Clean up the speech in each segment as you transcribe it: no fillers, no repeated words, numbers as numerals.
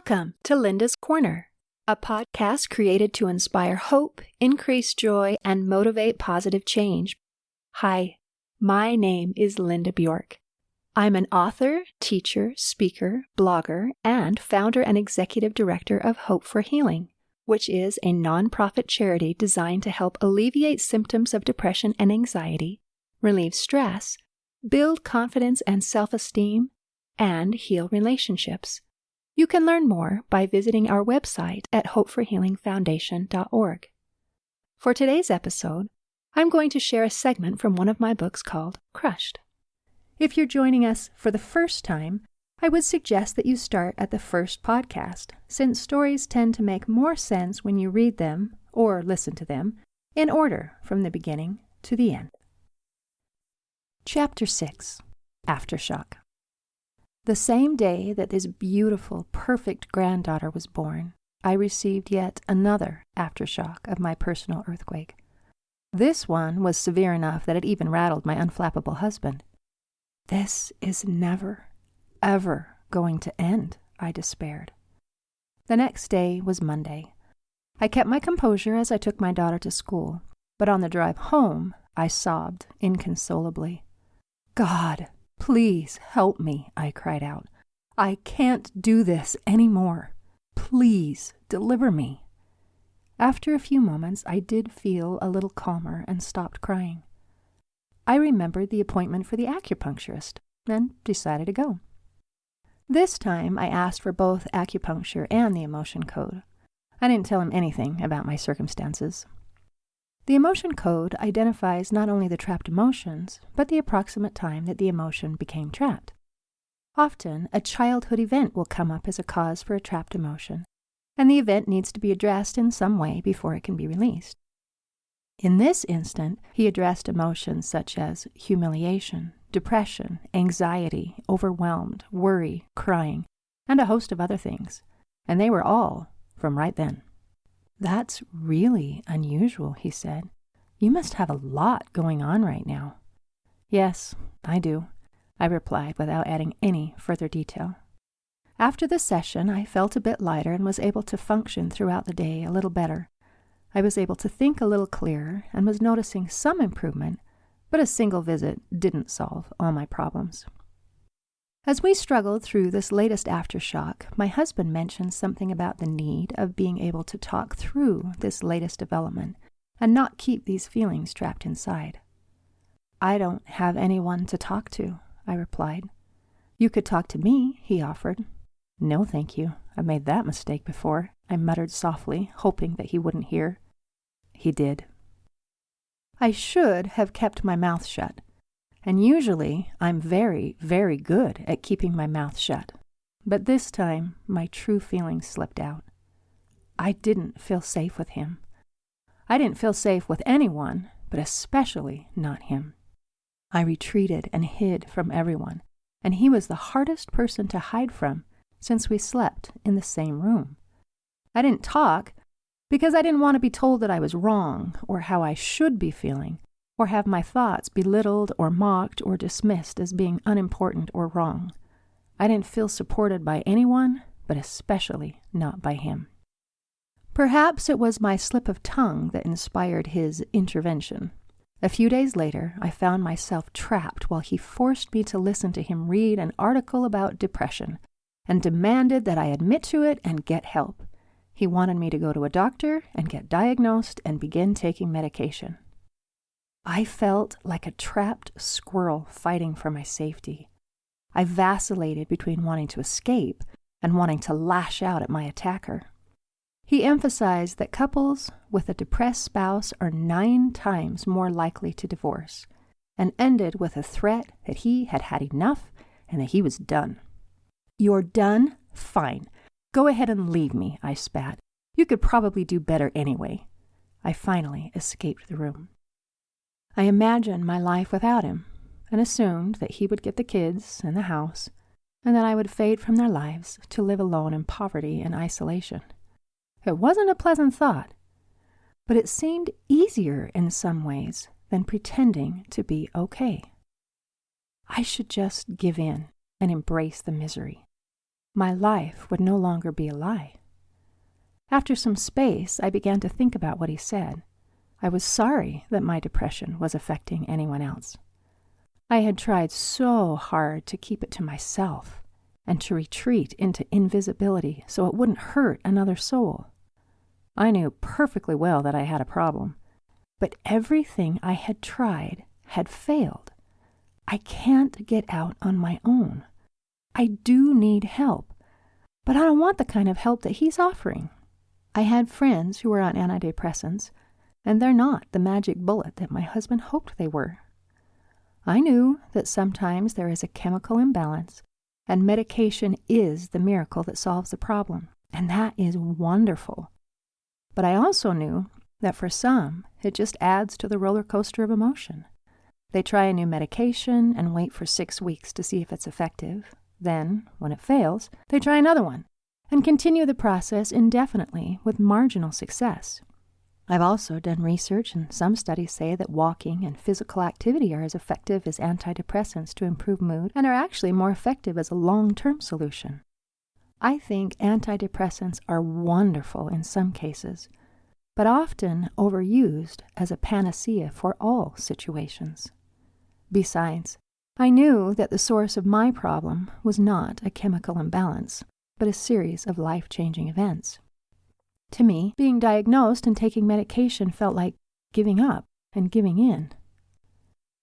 Welcome to Linda's Corner, a podcast created to inspire hope, increase joy, and motivate positive change. Hi, my name is Linda Bjork. I'm an author, teacher, speaker, blogger, and founder and executive director of Hope for Healing, which is a nonprofit charity designed to help alleviate symptoms of depression and anxiety, relieve stress, build confidence and self-esteem, and heal relationships. You can learn more by visiting our website at hopeforhealingfoundation.org. For today's episode, I'm going to share a segment from one of my books called Crushed. If you're joining us for the first time, I would suggest that you start at the first podcast, since stories tend to make more sense when you read them, or listen to them, in order from the beginning to the end. Chapter 6, Aftershock. The same day that this beautiful, perfect granddaughter was born, I received yet another aftershock of my personal earthquake. This one was severe enough that it even rattled my unflappable husband. This is never, ever going to end, I despaired. The next day was Monday. I kept my composure as I took my daughter to school, but on the drive home, I sobbed inconsolably. God, please help me, I cried out. I can't do this anymore. Please deliver me. After a few moments, I did feel a little calmer and stopped crying. I remembered the appointment for the acupuncturist and decided to go. This time, I asked for both acupuncture and the emotion code. I didn't tell him anything about my circumstances. The emotion code identifies not only the trapped emotions, but the approximate time that the emotion became trapped. Often, a childhood event will come up as a cause for a trapped emotion, and the event needs to be addressed in some way before it can be released. In this instant, he addressed emotions such as humiliation, depression, anxiety, overwhelmed, worry, crying, and a host of other things, and they were all from right then. That's really unusual, he said. You must have a lot going on right now. Yes, I do, I replied without adding any further detail. After the session, I felt a bit lighter and was able to function throughout the day a little better. I was able to think a little clearer and was noticing some improvement, but a single visit didn't solve all my problems. As we struggled through this latest aftershock, my husband mentioned something about the need of being able to talk through this latest development and not keep these feelings trapped inside. I don't have anyone to talk to, I replied. You could talk to me, he offered. No, thank you. I've made that mistake before, I muttered softly, hoping that he wouldn't hear. He did. I should have kept my mouth shut. And usually, I'm very, very good at keeping my mouth shut. But this time, my true feelings slipped out. I didn't feel safe with him. I didn't feel safe with anyone, but especially not him. I retreated and hid from everyone, and he was the hardest person to hide from since we slept in the same room. I didn't talk because I didn't want to be told that I was wrong or how I should be feeling, or have my thoughts belittled or mocked or dismissed as being unimportant or wrong. I didn't feel supported by anyone, but especially not by him. Perhaps it was my slip of tongue that inspired his intervention. A few days later, I found myself trapped while he forced me to listen to him read an article about depression and demanded that I admit to it and get help. He wanted me to go to a doctor and get diagnosed and begin taking medication. I felt like a trapped squirrel fighting for my safety. I vacillated between wanting to escape and wanting to lash out at my attacker. He emphasized that couples with a depressed spouse are 9 times more likely to divorce, and ended with a threat that he had had enough and that he was done. You're done? Fine. Go ahead and leave me, I spat. You could probably do better anyway. I finally escaped the room. I imagined my life without him, and assumed that he would get the kids and the house, and that I would fade from their lives to live alone in poverty and isolation. It wasn't a pleasant thought, but it seemed easier in some ways than pretending to be okay. I should just give in and embrace the misery. my life would no longer be a lie. After some space, I began to think about what he said. I was sorry that my depression was affecting anyone else. I had tried so hard to keep it to myself and to retreat into invisibility so it wouldn't hurt another soul. I knew perfectly well that I had a problem, but everything I had tried had failed. I can't get out on my own. I do need help, but I don't want the kind of help that he's offering. I had friends who were on antidepressants, and they're not the magic bullet that my husband hoped they were. I knew that sometimes there is a chemical imbalance, and medication is the miracle that solves the problem, and that is wonderful. But I also knew that for some, it just adds to the roller coaster of emotion. They try a new medication and wait for 6 weeks to see if it's effective. Then, when it fails, they try another one and continue the process indefinitely with marginal success. I've also done research, and some studies say that walking and physical activity are as effective as antidepressants to improve mood and are actually more effective as a long-term solution. I think antidepressants are wonderful in some cases, but often overused as a panacea for all situations. Besides, I knew that the source of my problem was not a chemical imbalance, but a series of life-changing events. To me, being diagnosed and taking medication felt like giving up and giving in.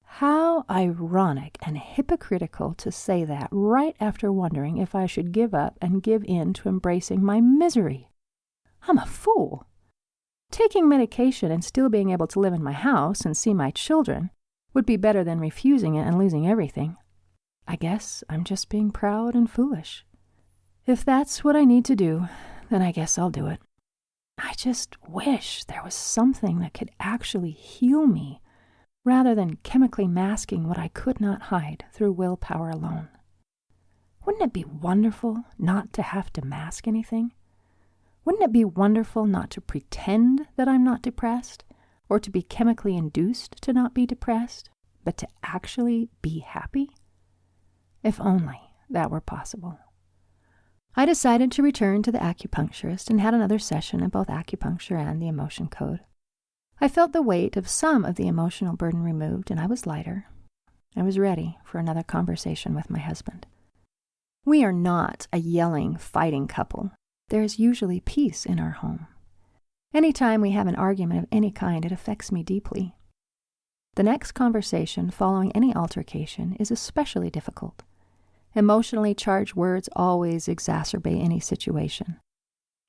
How ironic and hypocritical to say that right after wondering if I should give up and give in to embracing my misery. I'm a fool. Taking medication and still being able to live in my house and see my children would be better than refusing it and losing everything. I guess I'm just being proud and foolish. If that's what I need to do, then I guess I'll do it. I just wish there was something that could actually heal me, rather than chemically masking what I could not hide through willpower alone. Wouldn't it be wonderful not to have to mask anything? Wouldn't it be wonderful not to pretend that I'm not depressed, or to be chemically induced to not be depressed, but to actually be happy? If only that were possible. I decided to return to the acupuncturist and had another session in both acupuncture and the emotion code. I felt the weight of some of the emotional burden removed, and I was lighter. I was ready for another conversation with my husband. We are not a yelling, fighting couple. There is usually peace in our home. Anytime we have an argument of any kind, it affects me deeply. The next conversation following any altercation is especially difficult. Emotionally charged words always exacerbate any situation,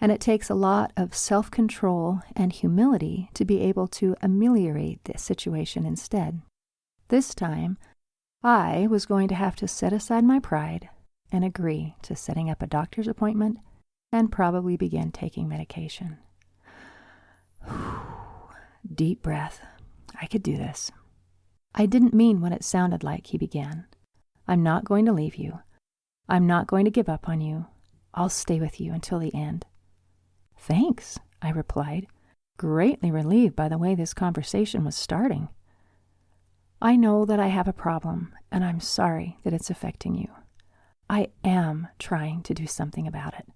and it takes a lot of self-control and humility to be able to ameliorate the situation instead. This time, I was going to have to set aside my pride and agree to setting up a doctor's appointment and probably begin taking medication. Deep breath. I could do this. I didn't mean what it sounded like, he began. I'm not going to leave you. I'm not going to give up on you. I'll stay with you until the end. Thanks, I replied, greatly relieved by the way this conversation was starting. I know that I have a problem, and I'm sorry that it's affecting you. I am trying to do something about it.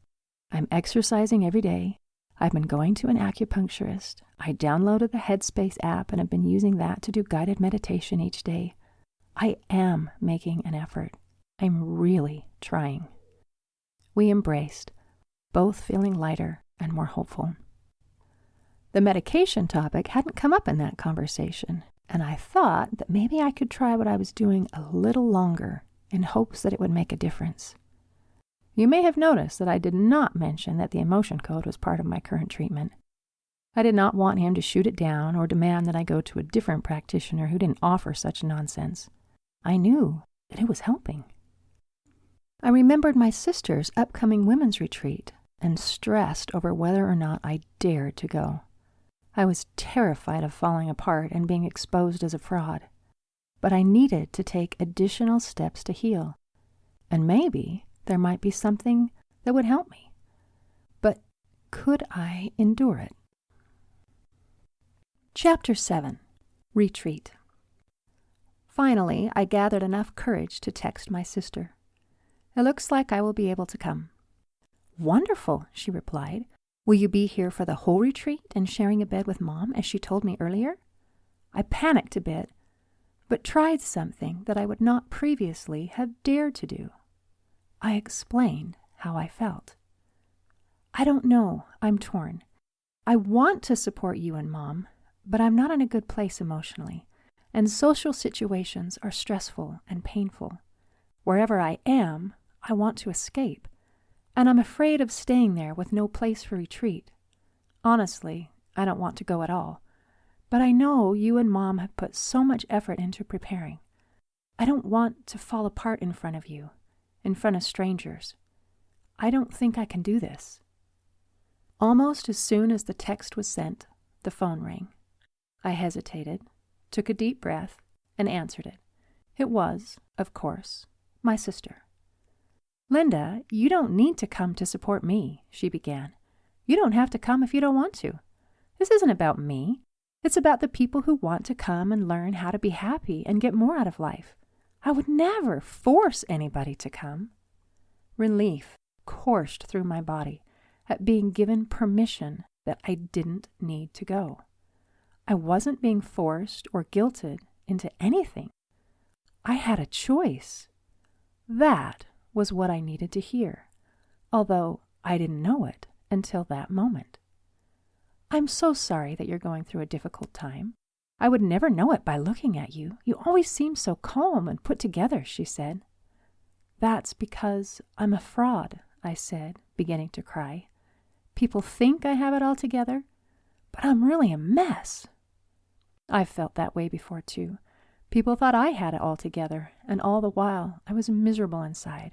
I'm exercising every day. I've been going to an acupuncturist. I downloaded the Headspace app and have been using that to do guided meditation each day. I am making an effort. I'm really trying. We embraced, both feeling lighter and more hopeful. The medication topic hadn't come up in that conversation, and I thought that maybe I could try what I was doing a little longer in hopes that it would make a difference. You may have noticed that I did not mention that the emotion code was part of my current treatment. I did not want him to shoot it down or demand that I go to a different practitioner who didn't offer such nonsense. I knew that it was helping. I remembered my sister's upcoming women's retreat and stressed over whether or not I dared to go. I was terrified of falling apart and being exposed as a fraud. But I needed to take additional steps to heal, and maybe there might be something that would help me. But could I endure it? Chapter 7. Retreat. Finally, I gathered enough courage to text my sister. It looks like I will be able to come. Wonderful, she replied. Will you be here for the whole retreat and sharing a bed with Mom, as she told me earlier? I panicked a bit, but tried something that I would not previously have dared to do. I explained how I felt. I don't know, I'm torn. I want to support you and Mom, but I'm not in a good place emotionally, and social situations are stressful and painful. Wherever I am, I want to escape, and I'm afraid of staying there with no place for retreat. Honestly, I don't want to go at all, but I know you and Mom have put so much effort into preparing. I don't want to fall apart in front of you, in front of strangers. I don't think I can do this. Almost as soon as the text was sent, the phone rang. I hesitated, took a deep breath, and answered it. It was, of course, my sister. Linda, you don't need to come to support me, she began. You don't have to come if you don't want to. This isn't about me. It's about the people who want to come and learn how to be happy and get more out of life. I would never force anybody to come. Relief coursed through my body at being given permission that I didn't need to go. I wasn't being forced or guilted into anything. I had a choice. That was what I needed to hear, although I didn't know it until that moment. I'm so sorry that you're going through a difficult time. I would never know it by looking at you. You always seem so calm and put together, she said. That's because I'm a fraud, I said, beginning to cry. People think I have it all together, but I'm really a mess. I've felt that way before, too. People thought I had it all together, and all the while I was miserable inside.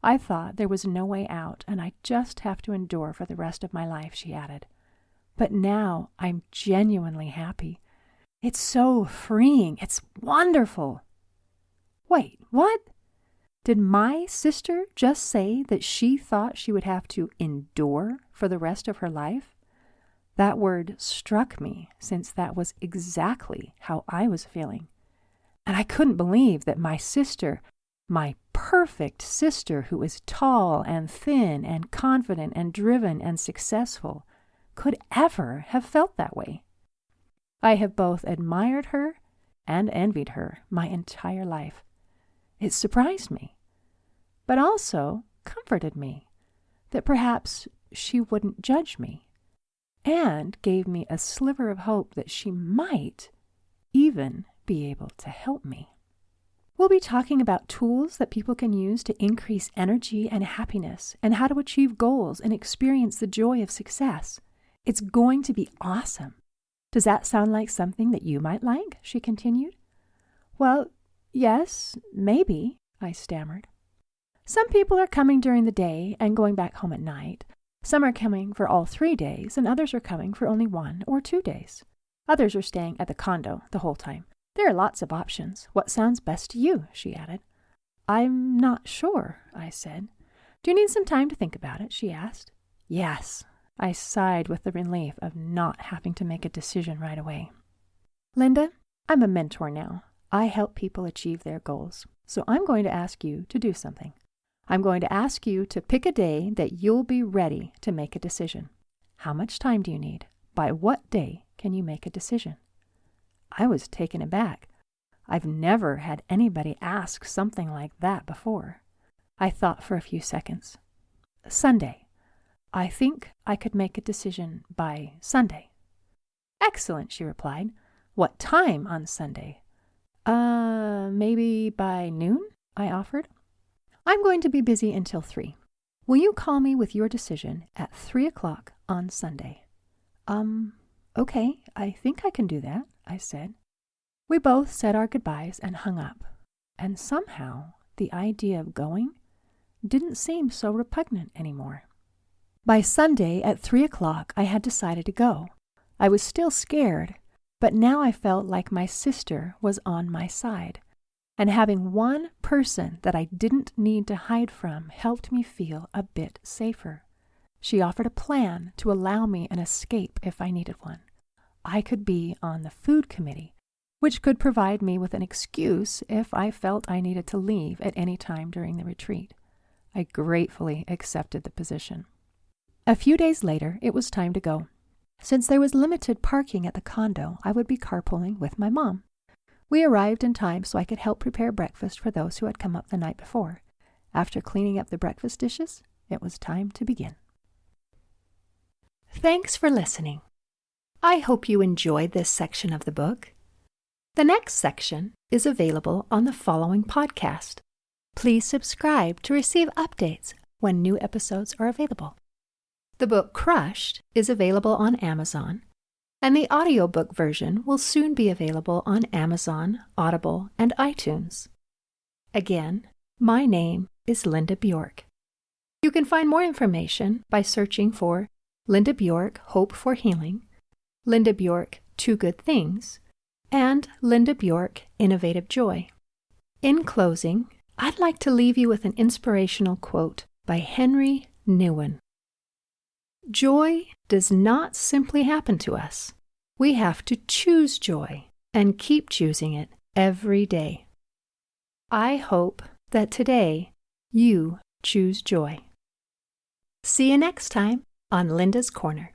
I thought there was no way out, and I just have to endure for the rest of my life, she added. But now I'm genuinely happy. It's so freeing. It's wonderful. Wait, what? Did my sister just say that she thought she would have to endure for the rest of her life? That word struck me, since that was exactly how I was feeling. And I couldn't believe that my sister, my perfect sister who is tall and thin and confident and driven and successful, could ever have felt that way. I have both admired her and envied her my entire life. It surprised me, but also comforted me that perhaps she wouldn't judge me, and gave me a sliver of hope that she might even be able to help me. We'll be talking about tools that people can use to increase energy and happiness, and how to achieve goals and experience the joy of success. It's going to be awesome. Does that sound like something that you might like? She continued. Well, yes, maybe, I stammered. Some people are coming during the day and going back home at night. Some are coming for all 3 days, and others are coming for only 1 or 2 days. Others are staying at the condo the whole time. There are lots of options. What sounds best to you? She added. I'm not sure, I said. Do you need some time to think about it? She asked. Yes. I sighed with the relief of not having to make a decision right away. Linda, I'm a mentor now. I help people achieve their goals. So I'm going to ask you to do something. I'm going to ask you to pick a day that you'll be ready to make a decision. How much time do you need? By what day can you make a decision? I was taken aback. I've never had anybody ask something like that before. I thought for a few seconds. Sunday. I think I could make a decision by Sunday. Excellent, she replied. What time on Sunday? Maybe by noon, I offered. I'm going to be busy until 3. Will you call me with your decision at 3 o'clock on Sunday? Okay, I think I can do that, I said. We both said our goodbyes and hung up, and somehow the idea of going didn't seem so repugnant anymore. By Sunday at 3 o'clock, I had decided to go. I was still scared, but now I felt like my sister was on my side, and having one person that I didn't need to hide from helped me feel a bit safer. She offered a plan to allow me an escape if I needed one. I could be on the food committee, which could provide me with an excuse if I felt I needed to leave at any time during the retreat. I gratefully accepted the position. A few days later, it was time to go. Since there was limited parking at the condo, I would be carpooling with my mom. We arrived in time so I could help prepare breakfast for those who had come up the night before. After cleaning up the breakfast dishes, it was time to begin. Thanks for listening. I hope you enjoyed this section of the book. The next section is available on the following podcast. Please subscribe to receive updates when new episodes are available. The book Crushed is available on Amazon, and the audiobook version will soon be available on Amazon, Audible, and iTunes. Again, my name is Linda Bjork. You can find more information by searching for Linda Bjork, Hope for Healing, Linda Bjork, Two Good Things, and Linda Bjork, Innovative Joy. In closing, I'd like to leave you with an inspirational quote by Henry Nouwen. Joy does not simply happen to us. We have to choose joy and keep choosing it every day. I hope that today you choose joy. See you next time on Linda's Corner.